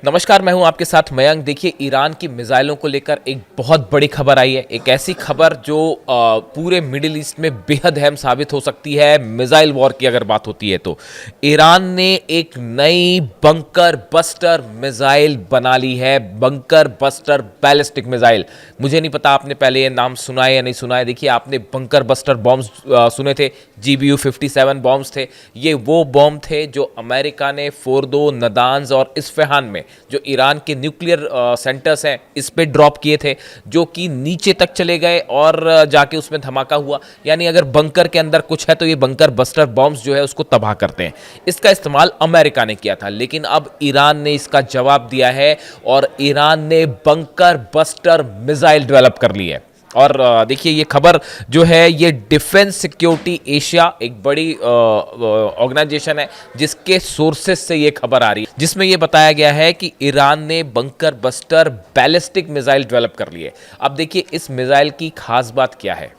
नमस्कार, मैं हूं आपके साथ मयंक। देखिए, ईरान की मिसाइलों को लेकर एक बहुत बड़ी खबर आई है। एक ऐसी खबर जो पूरे मिडिल ईस्ट में बेहद अहम साबित हो सकती है। मिसाइल वॉर की अगर बात होती है तो ईरान ने एक नई बंकर बस्टर मिसाइल बना ली है। Bunker buster ballistic missile. मुझे नहीं पता आपने पहले ये नाम सुना है या नहीं सुना है। देखिए, आपने बंकर बस्टर बॉम्ब्स सुने थे, GBU-57 बॉम्ब्स थे। ये वो बॉम्ब थे जो अमेरिका ने फोर्दो, नदान्स और इस्फहान में, जो ईरान के न्यूक्लियर सेंटर्स हैं, इस पे ड्रॉप किए थे, जो कि नीचे तक चले गए और जाके उसमें धमाका हुआ। यानी अगर बंकर के अंदर कुछ है तो ये बंकर बस्टर बॉम्ब्स जो है उसको तबाह करते हैं। इसका इस्तेमाल अमेरिका ने किया था, लेकिन अब ईरान ने इसका जवाब दिया है और ईरान ने बंकर बस्टर मिसाइल डेवलप कर ली है। और देखिए, ये खबर जो है ये डिफेंस सिक्योरिटी एशिया, एक बड़ी ऑर्गेनाइजेशन है जिसके सोर्सेस से ये खबर आ रही है, जिसमें ये बताया गया है कि ईरान ने bunker buster ballistic missile develop कर ली है। अब देखिए, इस मिसाइल की खास बात क्या है।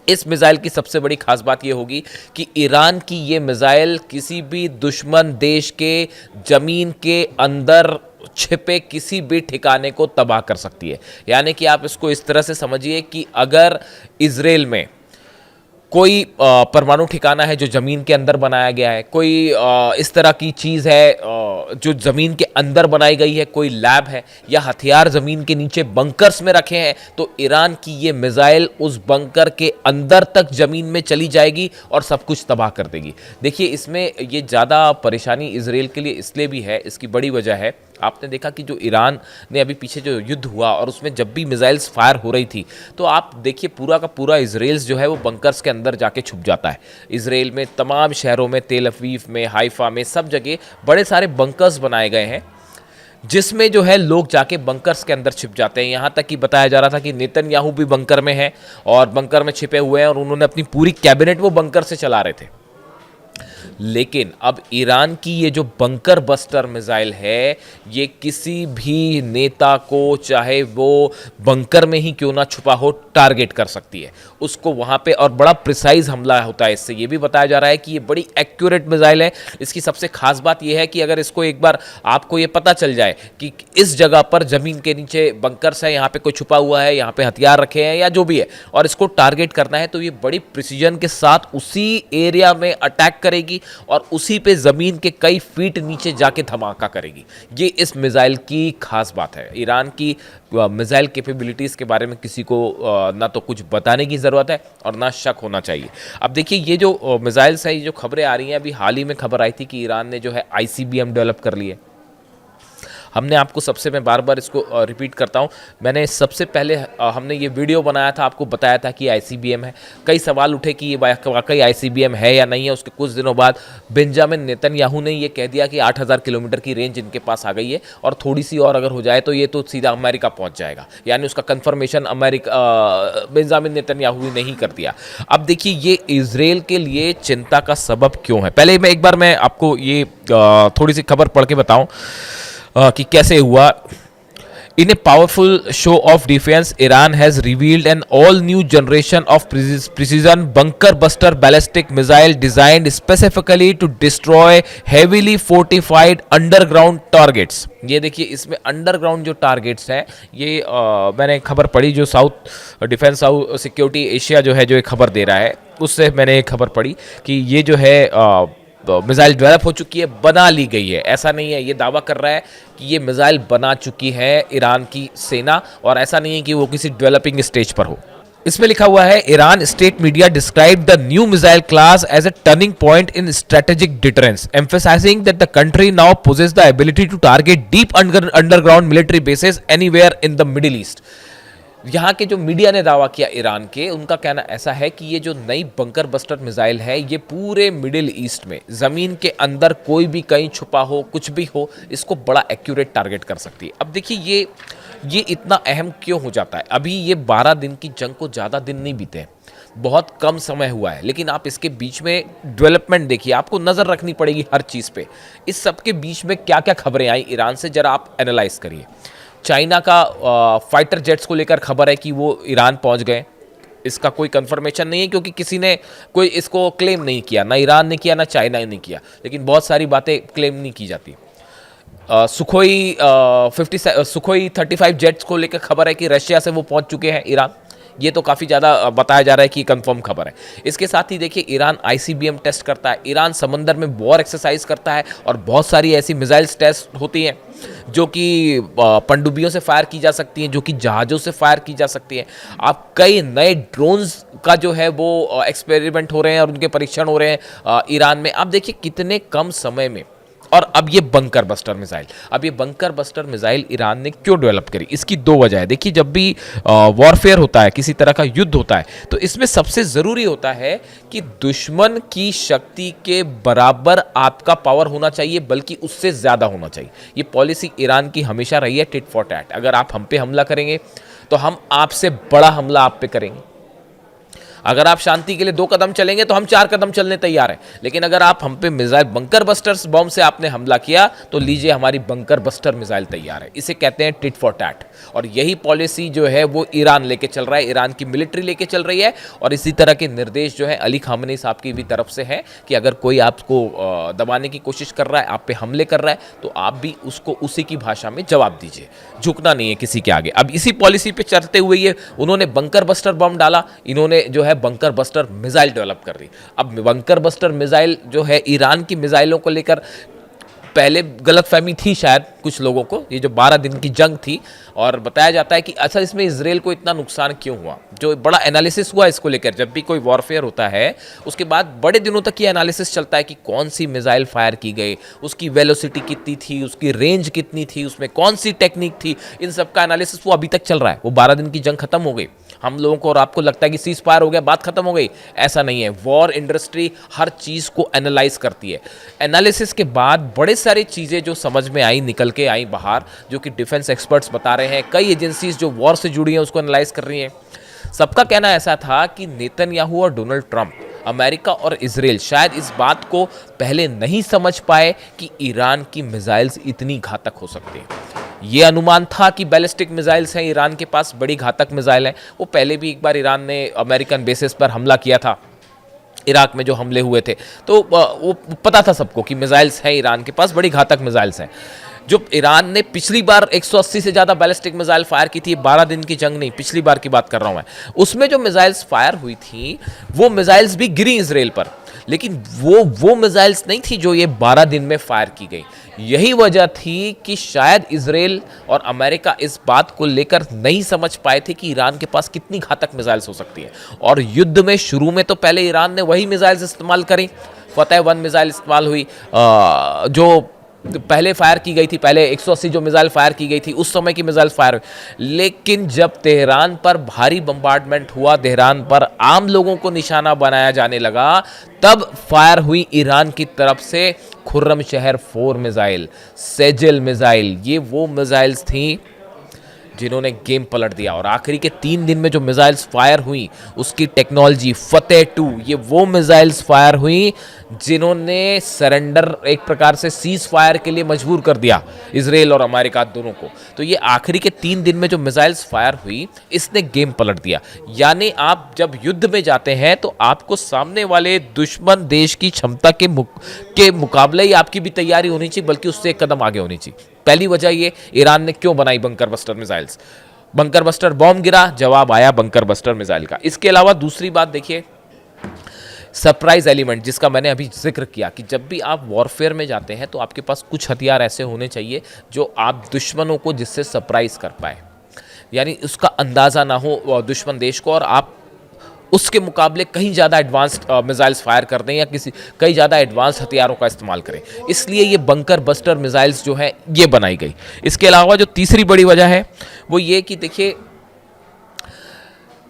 इस मिसाइल की सबसे बड़ी खास बात यह होगी कि ईरान की ये मिसाइल किसी भी दुश्मन देश के जमीन के अंदर छिपे किसी भी ठिकाने को तबाह कर सकती है। यानी कि आप इसको इस तरह से समझिए कि अगर इजराइल में कोई परमाणु ठिकाना है जो ज़मीन के अंदर बनाया गया है, कोई इस तरह की चीज़ है जो ज़मीन के अंदर बनाई गई है, कोई लैब है या हथियार ज़मीन के नीचे बंकर्स में रखे हैं, तो ईरान की ये मिसाइल उस बंकर के अंदर तक ज़मीन में चली जाएगी और सब कुछ तबाह कर देगी। देखिए, इसमें ये ज़्यादा परेशानी इसराइल के लिए इसलिए भी है, इसकी बड़ी वजह है, आपने देखा कि जो ईरान ने अभी पीछे जो युद्ध हुआ और उसमें जब भी मिसाइल्स फायर हो रही थी, तो आप देखिए पूरा का पूरा इजराइल जो है वो बंकर्स के अंदर जाके छुप जाता है। इजराइल में तमाम शहरों में, तेल अवीव में, हाइफा में, सब जगह बड़े सारे बंकर्स बनाए गए हैं जिसमें जो है लोग जाके बंकर्स के अंदर छिप जाते हैं। यहाँ तक कि बताया जा रहा था कि नेतन्याहू भी बंकर में है और बंकर में छिपे हुए हैं और उन्होंने अपनी पूरी कैबिनेट वो बंकर से चला रहे थे। लेकिन अब ईरान की ये जो बंकर बस्टर मिसाइल है, ये किसी भी नेता को, चाहे वो बंकर में ही क्यों ना छुपा हो, टारगेट कर सकती है उसको वहां पे, और बड़ा प्रिसाइज हमला होता है इससे। ये भी बताया जा रहा है कि ये बड़ी एक्यूरेट मिसाइल है। इसकी सबसे खास बात ये है कि अगर इसको एक बार आपको ये पता चल जाए कि इस जगह पर जमीन के नीचे बंकर्स है, यहाँ पे कोई छुपा हुआ है, यहाँ पे हथियार रखे हैं या जो भी है, और इसको टारगेट करना है, तो ये बड़ी प्रिसीजन के साथ उसी एरिया में अटैक करेगी और उसी पे जमीन के कई फीट नीचे जाके धमाका करेगी। ये इस मिसाइल की खास बात है। ईरान की मिसाइल कैपेबिलिटीज के बारे में किसी को ना तो कुछ बताने की ज़रूरत है और ना शक होना चाहिए। अब देखिए, ये जो मिसाइल्स है, ये जो खबरें आ रही हैं, अभी हाल ही में खबर आई थी कि ईरान ने जो है ICBM डेवलप कर ली है। हमने आपको सबसे, मैं बार बार इसको रिपीट करता हूँ, मैंने सबसे पहले हमने ये वीडियो बनाया था, आपको बताया था कि ICBM है। कई सवाल उठे कि ये वाकई ICBM है या नहीं है। उसके कुछ दिनों बाद बेंजामिन नेतन्याहू ने ये कह दिया कि 8000 किलोमीटर की रेंज इनके पास आ गई है और थोड़ी सी और अगर हो जाए तो ये तो सीधा अमेरिका पहुंच जाएगा। यानी उसका कंफर्मेशन बेंजामिन नेतन्याहू ने ही कर दिया। अब देखिए, ये इजराइल के लिए चिंता का सबब क्यों है। पहले मैं आपको ये थोड़ी सी खबर पढ़ के बताऊं कि कैसे हुआ। In a powerful show of defense, Iran has revealed an all-new generation of precision bunker-buster ballistic missile designed specifically to destroy heavily fortified underground targets. ये देखिए, इसमें अंडरग्राउंड जो टारगेट्स हैं, ये मैंने खबर पढ़ी, जो south defence south security Asia जो है, जो एक खबर दे रहा है, उससे मैंने एक खबर पढ़ी कि ये जो है मिसाइल डेवलप हो चुकी है, बना ली गई है। ऐसा नहीं है, ये दावा कर रहा है कि ये मिसाइल बना चुकी है ईरान की सेना, और ऐसा नहीं है कि वो किसी डेवलपिंग स्टेज पर हो। इसमें लिखा हुआ है, Iran state media describe the new missile class as a turning point in strategic deterrence, emphasizing that the country now possesses the ability to target deep underground military bases anywhere in the Middle East. यहाँ के जो media ने दावा किया Iran के, उनका कहना ऐसा है कि ये जो नई बंकर बस्टर मिसाइल है, ये पूरे मिडिल ईस्ट में ज़मीन के अंदर कोई भी कहीं छुपा हो, कुछ भी हो, इसको बड़ा एक्यूरेट टारगेट कर सकती है। अब देखिए, ये इतना अहम क्यों हो जाता है। अभी ये 12 दिन की जंग को ज़्यादा दिन नहीं बीते हैं, बहुत कम समय हुआ है, लेकिन आप इसके बीच में डेवलपमेंट देखिए, आपको नज़र रखनी पड़ेगी हर चीज़ पे। इस सब के बीच में क्या क्या खबरें आई ईरान से, ज़रा आप एनालाइज करिए। चाइना का फाइटर जेट्स को लेकर खबर है कि वो ईरान पहुंच गए। इसका कोई कंफर्मेशन नहीं है क्योंकि किसी ने कोई इसको क्लेम नहीं किया, ना ईरान ने किया ना चाइना ने किया, लेकिन बहुत सारी बातें क्लेम नहीं की जाती। सुखोई 35 जेट्स को लेकर खबर है कि रशिया से वो पहुंच चुके हैं ईरान। ये तो काफ़ी ज़्यादा बताया जा रहा है कि कंफर्म खबर है। इसके साथ ही देखिए ईरान आईसीबीएम टेस्ट करता है, ईरान समंदर में वॉर एक्सरसाइज करता है और बहुत सारी ऐसी मिसाइल्स टेस्ट होती हैं जो कि पनडुब्बियों से फायर की जा सकती हैं, जो कि जहाज़ों से फायर की जा सकती हैं। आप कई नए ड्रोन्स का जो है वो एक्सपेरिमेंट हो रहे हैं और उनके परीक्षण हो रहे हैं ईरान में। आप देखिए कितने कम समय में। और अब ये बंकर बस्टर मिसाइल, अब ये बंकर बस्टर मिसाइल ईरान ने क्यों डेवलप करी, इसकी दो वजह है। देखिए जब भी वॉरफेयर होता है, किसी तरह का युद्ध होता है, तो इसमें सबसे ज़रूरी होता है कि दुश्मन की शक्ति के बराबर आपका पावर होना चाहिए, बल्कि उससे ज़्यादा होना चाहिए। ये पॉलिसी ईरान की हमेशा रही है, टिट फॉर टैट। अगर आप हम पे हमला करेंगे तो हम आपसे बड़ा हमला आप पे करेंगे। अगर आप शांति के लिए 2 कदम चलेंगे तो हम 4 कदम चलने तैयार हैं। लेकिन अगर आप हम पे मिसाइल बंकर बस्टर्स बॉम्ब से आपने हमला किया तो लीजिए हमारी बंकर बस्टर मिसाइल तैयार है। इसे कहते हैं टिट फॉर टैट। और यही पॉलिसी जो है वो ईरान लेके चल रहा है, ईरान की मिलिट्री लेके चल रही है। और इसी तरह के निर्देश जो है अली खामनेई साहब की भी तरफ से है कि अगर कोई आपको दबाने की कोशिश कर रहा है, आप पे हमले कर रहा है, तो आप भी उसको उसी की भाषा में जवाब दीजिए। झुकना नहीं है किसी के आगे। अब इसी पॉलिसी पे चलते हुए ये उन्होंने बंकर बस्टर बम डाला, इन्होंने जो है बंकर बस्टर मिसाइल डेवलप कर रही। अब बंकर बस्टर मिसाइल जो है ईरान की मिसाइलों को लेकर पहले गलतफहमी थी शायद कुछ लोगों को, ये जो 12 दिन की जंग थी। और बताया जाता है कि अच्छा इसमें इजराइल को इतना नुकसान क्यों हुआ, जो बड़ा एनालिसिस हुआ इसको लेकर। जब भी कोई वॉरफेयर होता है उसके बाद बड़े दिनों तक ये एनालिसिस चलता है कि कौन सी मिसाइल फायर की गई, उसकी वेलोसिटी कितनी थी, उसकी रेंज कितनी थी, उसमें कौन सी टेक्निक थी। इन सब का एनालिसिस वो अभी तक चल रहा है। वो 12 दिन की जंग खत्म हो गई। हम लोगों को और आपको लगता है कि सीज फायर हो गया, बात खत्म हो गई, ऐसा नहीं है। वॉर इंडस्ट्री हर चीज़ को एनालाइज करती है। एनालिसिस के बाद बड़े सारी चीज़ें जो समझ में आई, निकल के आई बाहर, जो कि डिफेंस एक्सपर्ट्स बता रहे हैं, कई एजेंसीज जो वॉर से जुड़ी हैं उसको एनालाइज कर रही हैं। सबका कहना ऐसा था कि नेतन्याहू और डोनाल्ड ट्रंप, अमेरिका और इजराइल शायद इस बात को पहले नहीं समझ पाए कि ईरान की मिसाइल्स इतनी घातक हो सकती हैं। ये अनुमान था कि बैलिस्टिक मिसाइल्स हैं ईरान के पास, बड़ी घातक मिसाइल हैं। वो पहले भी एक बार ईरान ने अमेरिकन बेसिस पर हमला किया था, इराक में जो हमले हुए थे, तो वो पता था सबको कि मिसाइल्स हैं ईरान के पास, बड़ी घातक मिसाइल्स हैं। जो ईरान ने पिछली बार 180 से ज़्यादा बैलिस्टिक मिसाइल फायर की थी, 12 दिन की जंग नहीं, पिछली बार की बात कर रहा हूँ मैं, उसमें जो मिसाइल्स फायर हुई थी वो मिसाइल्स भी गिरी इजराइल पर, लेकिन वो मिसाइल्स नहीं थी जो ये 12 दिन में फायर की गई। यही वजह थी कि शायद इजराइल और अमेरिका इस बात को लेकर नहीं समझ पाए थे कि ईरान के पास कितनी घातक मिसाइल्स हो सकती है। और युद्ध में शुरू में तो पहले ईरान ने वही मिसाइल्स इस्तेमाल करी। फतेह 1 मिसाइल इस्तेमाल हुई, जो पहले फायर की गई थी, पहले 180 जो मिसाइल फायर की गई थी उस समय की मिसाइल फायर हुई। लेकिन जब तेहरान पर भारी बम्बार्डमेंट हुआ, तेहरान पर आम लोगों को निशाना बनाया जाने लगा, तब फायर हुई ईरान की तरफ से खुर्रम शहर 4 मिसाइल, सेजल मिसाइल। ये वो मिसाइल्स थी जिन्होंने गेम पलट दिया। और आखिरी के 3 दिन में जो मिसाइल्स फायर हुई उसकी टेक्नोलॉजी फतेह 2, ये वो मिसाइल्स फायर हुई जिन्होंने सरेंडर, एक प्रकार से सीज फायर के लिए मजबूर कर दिया इजराइल और अमेरिका दोनों को। तो ये आखिरी के 3 दिन में जो मिसाइल्स फायर हुई इसने गेम पलट दिया। यानी आप जब युद्ध में जाते हैं तो आपको सामने वाले दुश्मन देश की क्षमता के मुकाबले ही आपकी भी तैयारी होनी चाहिए, बल्कि उससे एक कदम आगे होनी चाहिए। पहली वजह ये ईरान ने क्यों बनाई bunker buster missiles. Bunker buster bomb गिरा, जवाब आया बंकर बस्टर मिसाइल का। इसके अलावा दूसरी बात देखिए, सरप्राइज एलिमेंट, जिसका मैंने अभी जिक्र किया कि जब भी आप वॉरफेयर में जाते हैं तो आपके पास कुछ हथियार ऐसे होने चाहिए जो आप दुश्मनों को जिससे सरप्राइज कर पाए, यानी उसका अंदाज़ा ना हो दुश्मन देश को, और आप उसके मुकाबले कहीं ज़्यादा एडवांस्ड मिसाइल्स फायर कर दें या कई ज़्यादा एडवांस हथियारों का इस्तेमाल करें। इसलिए ये बंकर बस्टर मिसाइल्स जो है ये बनाई गई। इसके अलावा जो तीसरी बड़ी वजह है वो ये कि देखिए,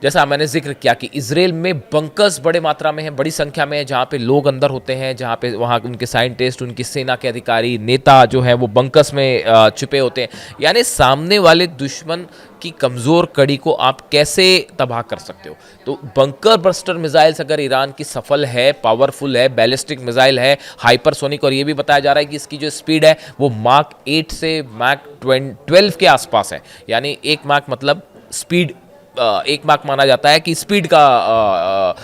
जैसा मैंने जिक्र किया कि इजराइल में बंकर्स बड़े मात्रा में हैं, बड़ी संख्या में है, जहाँ पे लोग अंदर होते हैं, जहाँ पे वहाँ उनके साइंटिस्ट, उनकी सेना के अधिकारी, नेता जो है वो बंकर्स में छुपे होते हैं। यानी सामने वाले दुश्मन की कमज़ोर कड़ी को आप कैसे तबाह कर सकते हो। तो बंकर बस्टर मिसाइल्स अगर ईरान की सफल है, पावरफुल है, बैलिस्टिक मिसाइल है, हाइपरसोनिक, और ये भी बताया जा रहा है कि इसकी जो स्पीड है वो माक 8 से माक 12 के आसपास है। यानी 1 माक मतलब स्पीड, 1 माक माना जाता है कि स्पीड का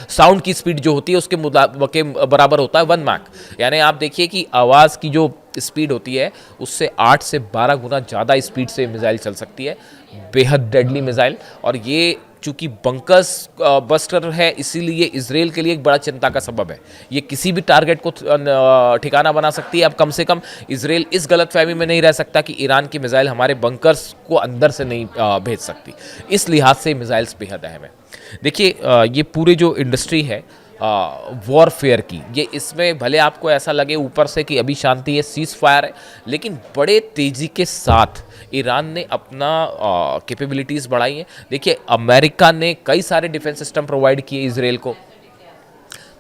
साउंड की स्पीड जो होती है उसके बराबर होता है 1 माक। यानी आप देखिए कि आवाज़ की जो स्पीड होती है उससे 8 से 12 गुना ज़्यादा स्पीड से मिसाइल चल सकती है। बेहद डेडली मिसाइल, और ये चूंकि बंकर्स बस्टर है इसीलिए इसराइल के लिए एक बड़ा चिंता का सबब है। ये किसी भी टारगेट को ठिकाना बना सकती है। अब कम से कम इसराइल इस गलतफहमी में नहीं रह सकता कि ईरान की मिसाइल हमारे बंकर्स को अंदर से नहीं भेज सकती। इस लिहाज से मिसाइल्स बेहद अहम है। देखिए ये पूरे जो इंडस्ट्री है वॉरफेयर की, ये इसमें भले आपको ऐसा लगे ऊपर से कि अभी शांति है, सीज फायर है, लेकिन बड़े तेज़ी के साथ ईरान ने अपना कैपेबिलिटीज़ बढ़ाई हैं। देखिए अमेरिका ने कई सारे डिफेंस सिस्टम प्रोवाइड किए इसराइल को।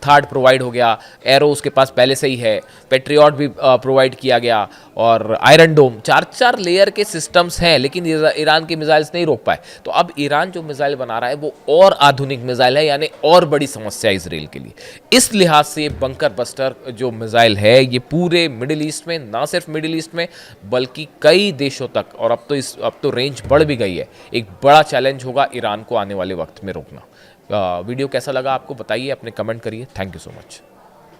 थार्ड प्रोवाइड हो गया, एरो उसके पास पहले से ही है, पेट्रियट भी प्रोवाइड किया गया, और आयरन डोम, 4 लेयर के सिस्टम्स हैं, लेकिन ईरान की मिसाइल्स नहीं रोक पाए। तो अब ईरान जो मिसाइल बना रहा है वो और आधुनिक मिसाइल है, यानी और बड़ी समस्या है इसराइल के लिए। इस लिहाज से ये बंकर बस्टर जो मिसाइल है ये पूरे मिडिल ईस्ट में, ना सिर्फ मिडिल ईस्ट में बल्कि कई देशों तक, और अब तो रेंज बढ़ भी गई है, एक बड़ा चैलेंज होगा ईरान को आने वाले वक्त में रोकना। वीडियो कैसा लगा आपको बताइए, अपने कमेंट करिए। Thank you so much.